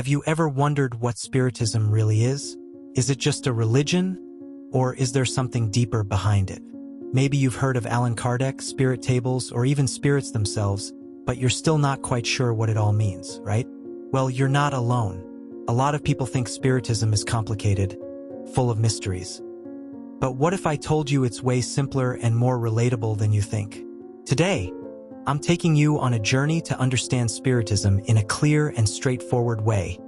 Have you ever wondered what Spiritism really is? Is it just a religion, or is there something deeper behind it? Maybe you've heard of Allan Kardec, spirit tables, or even spirits themselves, but you're still not quite sure what it all means, right? Well, you're not alone. A lot of people think Spiritism is complicated, full of mysteries. But what if I told you it's way simpler and more relatable than you think? Today, I'm taking you on a journey to understand Spiritism in a clear and straightforward way.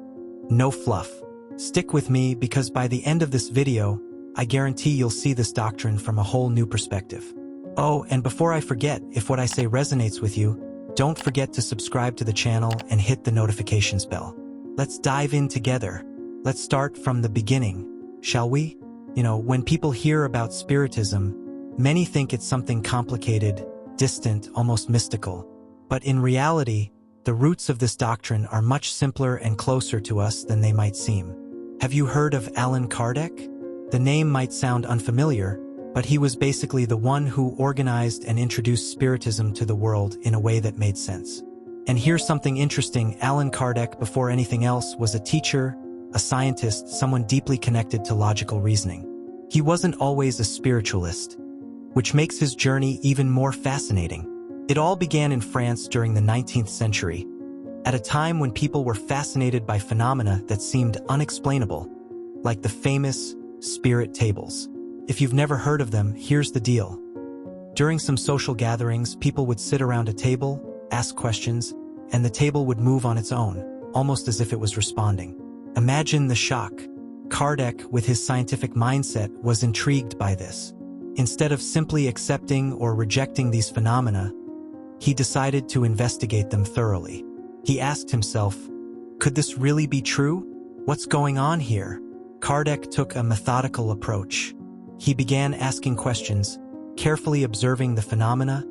No fluff. Stick with me because by the end of this video, I guarantee you'll see this doctrine from a whole new perspective. Oh, and before I forget, if what I say resonates with you, don't forget to subscribe to the channel and hit the notifications bell. Let's dive in together. Let's start from the beginning, shall we? When people hear about Spiritism, many think it's something complicated, distant, almost mystical. But in reality, the roots of this doctrine are much simpler and closer to us than they might seem. Have you heard of Allan Kardec? The name might sound unfamiliar, but he was basically the one who organized and introduced Spiritism to the world in a way that made sense. And here's something interesting: Allan Kardec, before anything else, was a teacher, a scientist, someone deeply connected to logical reasoning. He wasn't always a spiritualist, which makes his journey even more fascinating. It all began in France during the 19th century, at a time when people were fascinated by phenomena that seemed unexplainable, like the famous spirit tables. If you've never heard of them, here's the deal. During some social gatherings, people would sit around a table, ask questions, and the table would move on its own, almost as if it was responding. Imagine the shock. Kardec, with his scientific mindset, was intrigued by this. Instead of simply accepting or rejecting these phenomena, he decided to investigate them thoroughly. He asked himself, could this really be true? What's going on here? Kardec took a methodical approach. He began asking questions, carefully observing the phenomena,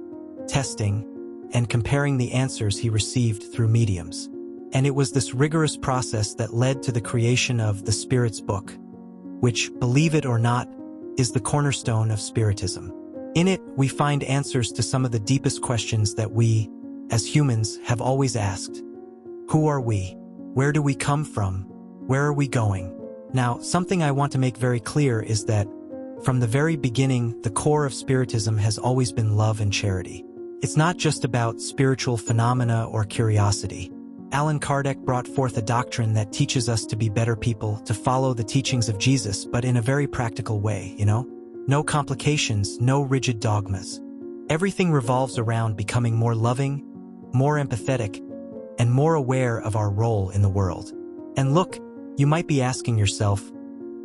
testing, and comparing the answers he received through mediums. And it was this rigorous process that led to the creation of the Spirit's Book, which, believe it or not, is the cornerstone of Spiritism. In it, we find answers to some of the deepest questions that we, as humans, have always asked. Who are we? Where do we come from? Where are we going? Now, something I want to make very clear is that, from the very beginning, the core of Spiritism has always been love and charity. It's not just about spiritual phenomena or curiosity. Allan Kardec brought forth a doctrine that teaches us to be better people, to follow the teachings of Jesus, but in a very practical way, No complications, no rigid dogmas. Everything revolves around becoming more loving, more empathetic, and more aware of our role in the world. And look, you might be asking yourself,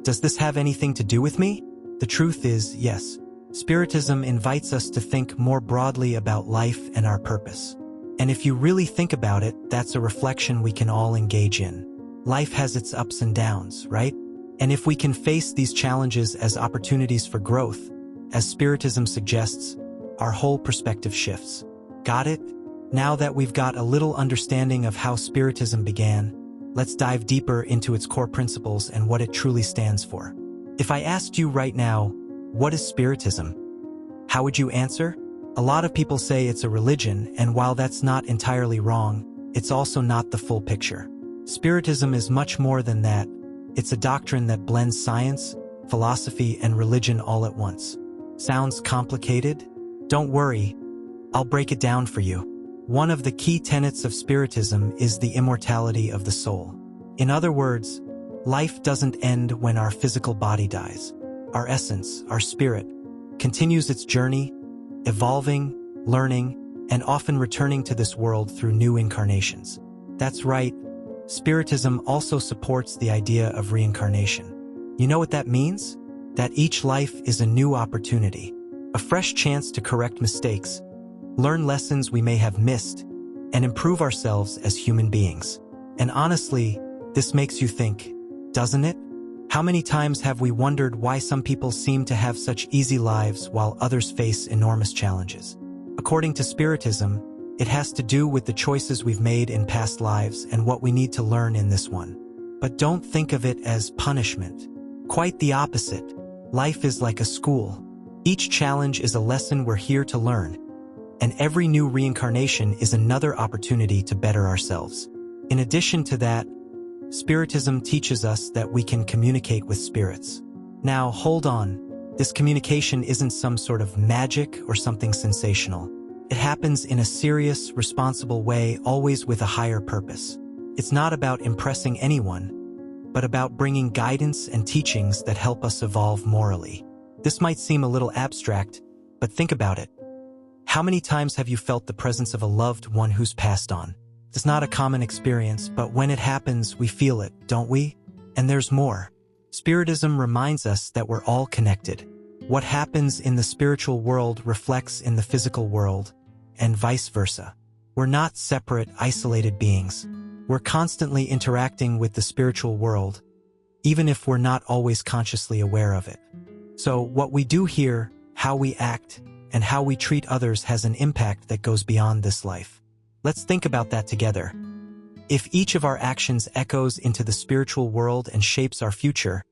does this have anything to do with me? The truth is, yes. Spiritism invites us to think more broadly about life and our purpose. And if you really think about it, that's a reflection we can all engage in. Life has its ups and downs, right? And if we can face these challenges as opportunities for growth, as Spiritism suggests, our whole perspective shifts. Got it? Now that we've got a little understanding of how Spiritism began, let's dive deeper into its core principles and what it truly stands for. If I asked you right now, what is Spiritism? How would you answer? A lot of people say it's a religion, and while that's not entirely wrong, it's also not the full picture. Spiritism is much more than that. It's a doctrine that blends science, philosophy, and religion all at once. Sounds complicated? Don't worry, I'll break it down for you. One of the key tenets of Spiritism is the immortality of the soul. In other words, life doesn't end when our physical body dies. Our essence, our spirit, continues its journey, evolving, learning, and often returning to this world through new incarnations. That's right, Spiritism also supports the idea of reincarnation. You know what that means? That each life is a new opportunity, a fresh chance to correct mistakes, learn lessons we may have missed, and improve ourselves as human beings. And honestly, this makes you think, doesn't it? How many times have we wondered why some people seem to have such easy lives while others face enormous challenges? According to Spiritism, it has to do with the choices we've made in past lives and what we need to learn in this one. But don't think of it as punishment. Quite the opposite. Life is like a school. Each challenge is a lesson we're here to learn, and every new reincarnation is another opportunity to better ourselves. In addition to that, Spiritism teaches us that we can communicate with spirits. Now, hold on. This communication isn't some sort of magic or something sensational. It happens in a serious, responsible way, always with a higher purpose. It's not about impressing anyone, but about bringing guidance and teachings that help us evolve morally. This might seem a little abstract, but think about it. How many times have you felt the presence of a loved one who's passed on? It's not a common experience, but when it happens, we feel it, don't we? And there's more. Spiritism reminds us that we're all connected. What happens in the spiritual world reflects in the physical world, and vice versa. We're not separate, isolated beings. We're constantly interacting with the spiritual world, even if we're not always consciously aware of it. So what we do here, how we act, and how we treat others has an impact that goes beyond this life. Let's think about that together. If each of our actions echoes into the spiritual world and shapes our future,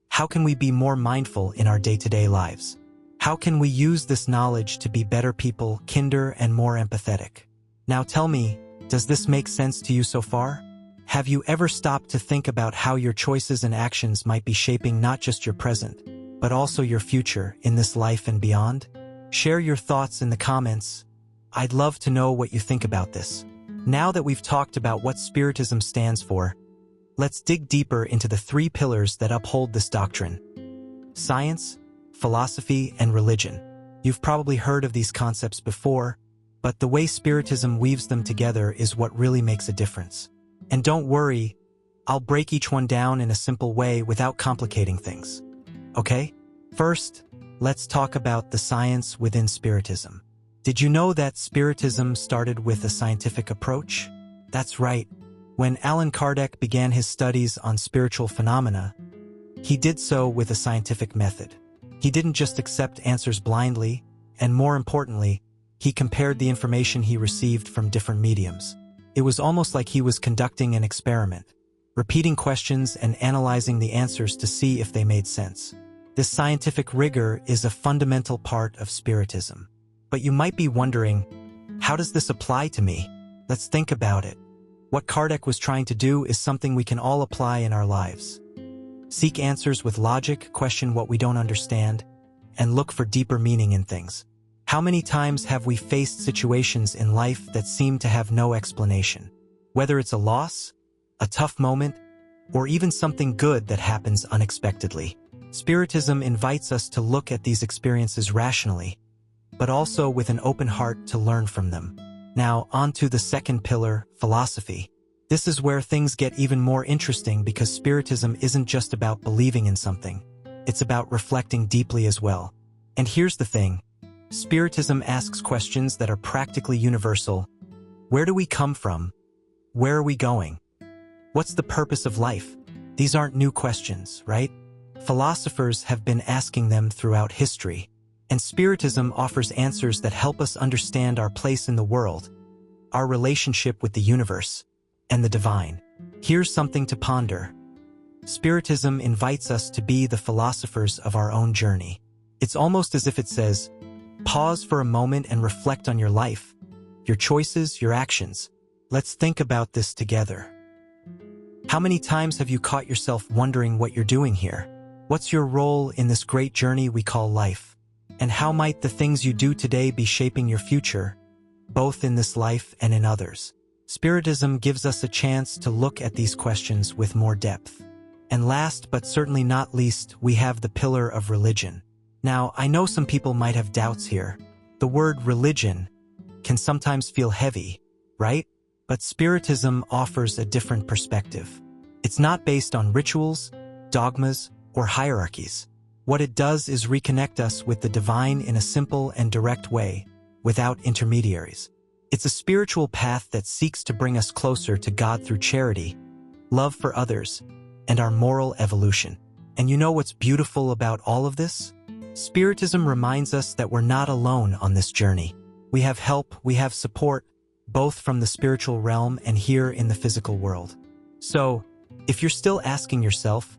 how can we be more mindful in our day-to-day lives? How can we use this knowledge to be better people, kinder, and more empathetic? Now tell me, does this make sense to you so far? Have you ever stopped to think about how your choices and actions might be shaping not just your present, but also your future in this life and beyond? Share your thoughts in the comments. I'd love to know what you think about this. Now that we've talked about what Spiritism stands for, let's dig deeper into the three pillars that uphold this doctrine: science, philosophy, and religion. You've probably heard of these concepts before, but the way Spiritism weaves them together is what really makes a difference. And don't worry, I'll break each one down in a simple way without complicating things. Okay? First, let's talk about the science within Spiritism. Did you know that Spiritism started with a scientific approach? That's right. When Allan Kardec began his studies on spiritual phenomena, he did so with a scientific method. He didn't just accept answers blindly, and more importantly, he compared the information he received from different mediums. It was almost like he was conducting an experiment, repeating questions and analyzing the answers to see if they made sense. This scientific rigor is a fundamental part of Spiritism. But you might be wondering, how does this apply to me? Let's think about it. What Kardec was trying to do is something we can all apply in our lives. Seek answers with logic, question what we don't understand, and look for deeper meaning in things. How many times have we faced situations in life that seem to have no explanation? Whether it's a loss, a tough moment, or even something good that happens unexpectedly. Spiritism invites us to look at these experiences rationally, but also with an open heart to learn from them. Now, on to the second pillar, philosophy. This is where things get even more interesting because Spiritism isn't just about believing in something. It's about reflecting deeply as well. And here's the thing. Spiritism asks questions that are practically universal. Where do we come from? Where are we going? What's the purpose of life? These aren't new questions, right? Philosophers have been asking them throughout history. And Spiritism offers answers that help us understand our place in the world, our relationship with the universe, and the divine. Here's something to ponder. Spiritism invites us to be the philosophers of our own journey. It's almost as if it says, pause for a moment and reflect on your life, your choices, your actions. Let's think about this together. How many times have you caught yourself wondering what you're doing here? What's your role in this great journey we call life? And how might the things you do today be shaping your future, both in this life and in others? Spiritism gives us a chance to look at these questions with more depth. And last but certainly not least, we have the pillar of religion. Now, I know some people might have doubts here. The word religion can sometimes feel heavy, right? But Spiritism offers a different perspective. It's not based on rituals, dogmas, or hierarchies. What it does is reconnect us with the divine in a simple and direct way, without intermediaries. It's a spiritual path that seeks to bring us closer to God through charity, love for others, and our moral evolution. And you know what's beautiful about all of this? Spiritism reminds us that we're not alone on this journey. We have help, we have support, both from the spiritual realm and here in the physical world. So, if you're still asking yourself,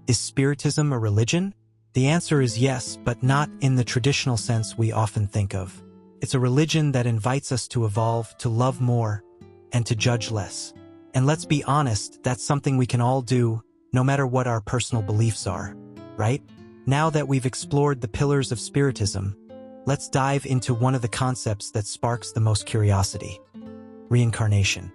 is Spiritism a religion? The answer is yes, but not in the traditional sense we often think of. It's a religion that invites us to evolve, to love more, and to judge less. And let's be honest, that's something we can all do, no matter what our personal beliefs are, right? Now that we've explored the pillars of Spiritism, let's dive into one of the concepts that sparks the most curiosity: reincarnation.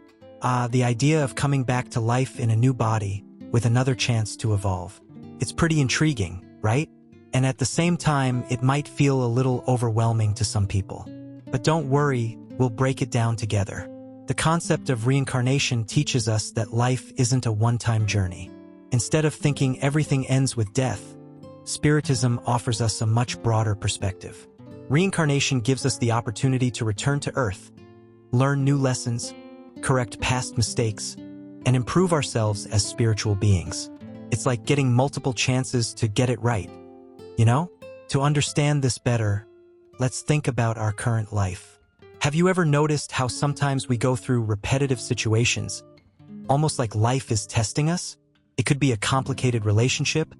The idea of coming back to life in a new body with another chance to evolve. It's pretty intriguing, right? And at the same time, it might feel a little overwhelming to some people. But don't worry, we'll break it down together. The concept of reincarnation teaches us that life isn't a one-time journey. Instead of thinking everything ends with death, Spiritism offers us a much broader perspective. Reincarnation gives us the opportunity to return to Earth, learn new lessons, correct past mistakes, and improve ourselves as spiritual beings. It's like getting multiple chances to get it right. You know? To understand this better, let's think about our current life. Have you ever noticed how sometimes we go through repetitive situations, almost like life is testing us? It could be a complicated relationship,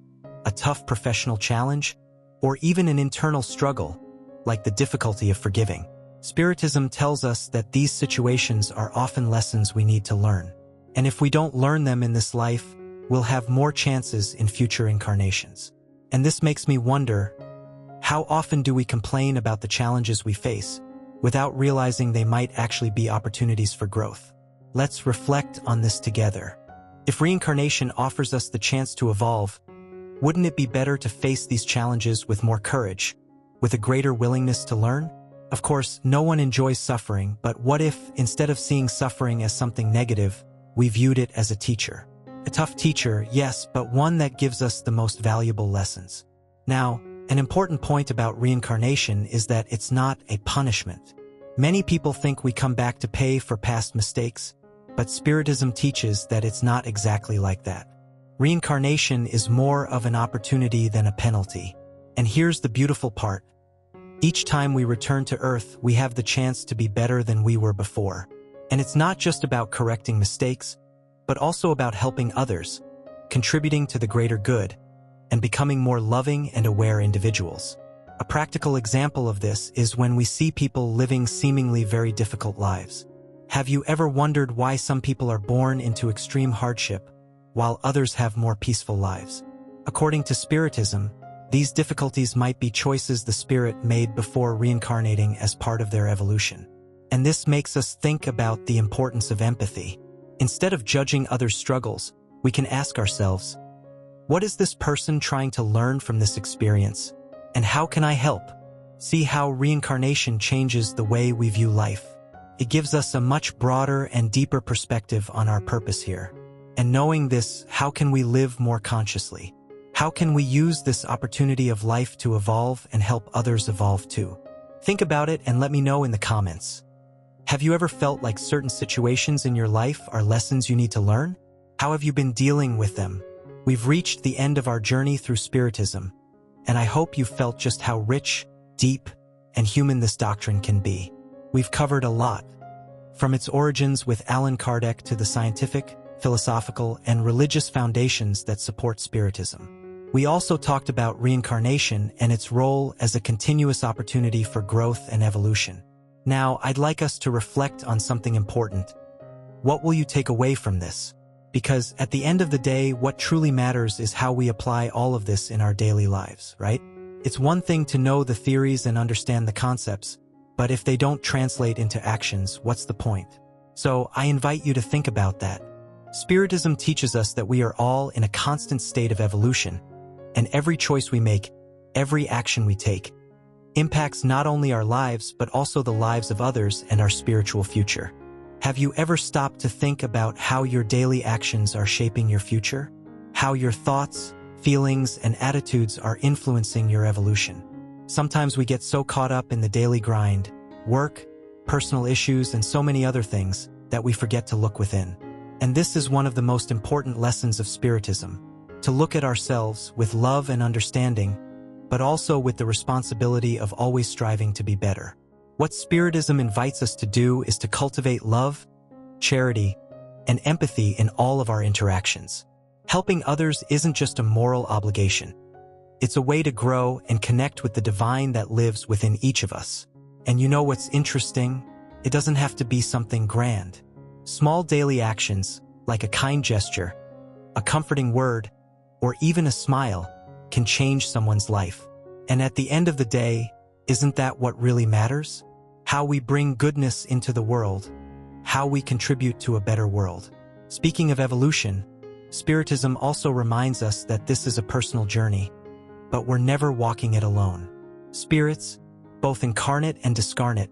a tough professional challenge, or even an internal struggle, like the difficulty of forgiving. Spiritism tells us that these situations are often lessons we need to learn. And if we don't learn them in this life, we'll have more chances in future incarnations. And this makes me wonder, how often do we complain about the challenges we face, without realizing they might actually be opportunities for growth? Let's reflect on this together. If reincarnation offers us the chance to evolve, wouldn't it be better to face these challenges with more courage, with a greater willingness to learn? Of course, no one enjoys suffering, but what if, instead of seeing suffering as something negative, we viewed it as a teacher? A tough teacher, yes, but one that gives us the most valuable lessons. Now, an important point about reincarnation is that it's not a punishment. Many people think we come back to pay for past mistakes, but Spiritism teaches that it's not exactly like that. Reincarnation is more of an opportunity than a penalty. And here's the beautiful part. Each time we return to Earth, we have the chance to be better than we were before. And it's not just about correcting mistakes, but also about helping others, contributing to the greater good, and becoming more loving and aware individuals. A practical example of this is when we see people living seemingly very difficult lives. Have you ever wondered why some people are born into extreme hardship, while others have more peaceful lives? According to Spiritism, these difficulties might be choices the spirit made before reincarnating as part of their evolution. And this makes us think about the importance of empathy. Instead of judging others' struggles, we can ask ourselves, what is this person trying to learn from this experience? And how can I help? See how reincarnation changes the way we view life. It gives us a much broader and deeper perspective on our purpose here. And knowing this, how can we live more consciously? How can we use this opportunity of life to evolve and help others evolve too? Think about it and let me know in the comments. Have you ever felt like certain situations in your life are lessons you need to learn? How have you been dealing with them? We've reached the end of our journey through Spiritism, and I hope you felt just how rich, deep, and human this doctrine can be. We've covered a lot, from its origins with Allan Kardec to the scientific, philosophical, and religious foundations that support Spiritism. We also talked about reincarnation and its role as a continuous opportunity for growth and evolution. Now, I'd like us to reflect on something important. What will you take away from this? Because at the end of the day, what truly matters is how we apply all of this in our daily lives, right? It's one thing to know the theories and understand the concepts, but if they don't translate into actions, what's the point? So I invite you to think about that. Spiritism teaches us that we are all in a constant state of evolution, and every choice we make, every action we take, impacts not only our lives but also the lives of others and our spiritual future. Have you ever stopped to think about how your daily actions are shaping your future? How your thoughts, feelings, and attitudes are influencing your evolution? Sometimes we get so caught up in the daily grind, work, personal issues, and so many other things that we forget to look within. And this is one of the most important lessons of Spiritism, to look at ourselves with love and understanding, but also with the responsibility of always striving to be better. What Spiritism invites us to do is to cultivate love, charity, and empathy in all of our interactions. Helping others isn't just a moral obligation. It's a way to grow and connect with the divine that lives within each of us. And you know what's interesting? It doesn't have to be something grand. Small daily actions, like a kind gesture, a comforting word, or even a smile, can change someone's life. And at the end of the day, isn't that what really matters? How we bring goodness into the world, how we contribute to a better world. Speaking of evolution, Spiritism also reminds us that this is a personal journey, but we're never walking it alone. Spirits, both incarnate and discarnate,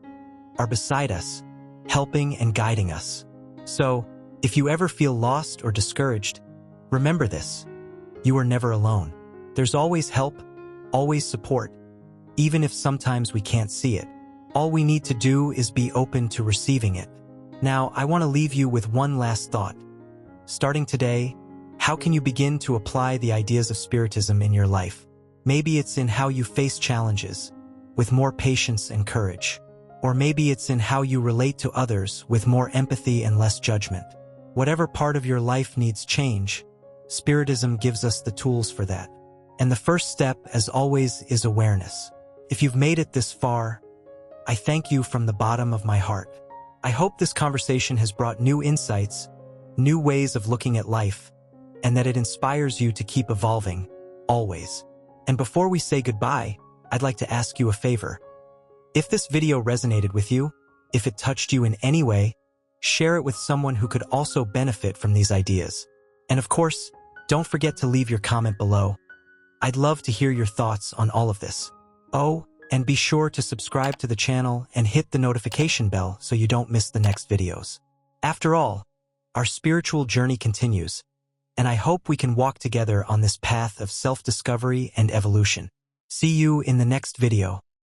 are beside us, helping and guiding us. So, if you ever feel lost or discouraged, remember this: you are never alone. There's always help, always support, even if sometimes we can't see it. All we need to do is be open to receiving it. Now, I want to leave you with one last thought. Starting today, how can you begin to apply the ideas of Spiritism in your life? Maybe it's in how you face challenges, with more patience and courage. Or maybe it's in how you relate to others with more empathy and less judgment. Whatever part of your life needs change, Spiritism gives us the tools for that. And the first step, as always, is awareness. If you've made it this far, I thank you from the bottom of my heart. I hope this conversation has brought new insights, new ways of looking at life, and that it inspires you to keep evolving, always. And before we say goodbye, I'd like to ask you a favor. If this video resonated with you, if it touched you in any way, share it with someone who could also benefit from these ideas. And of course, don't forget to leave your comment below. I'd love to hear your thoughts on all of this. Oh, and be sure to subscribe to the channel and hit the notification bell so you don't miss the next videos. After all, our spiritual journey continues, and I hope we can walk together on this path of self-discovery and evolution. See you in the next video.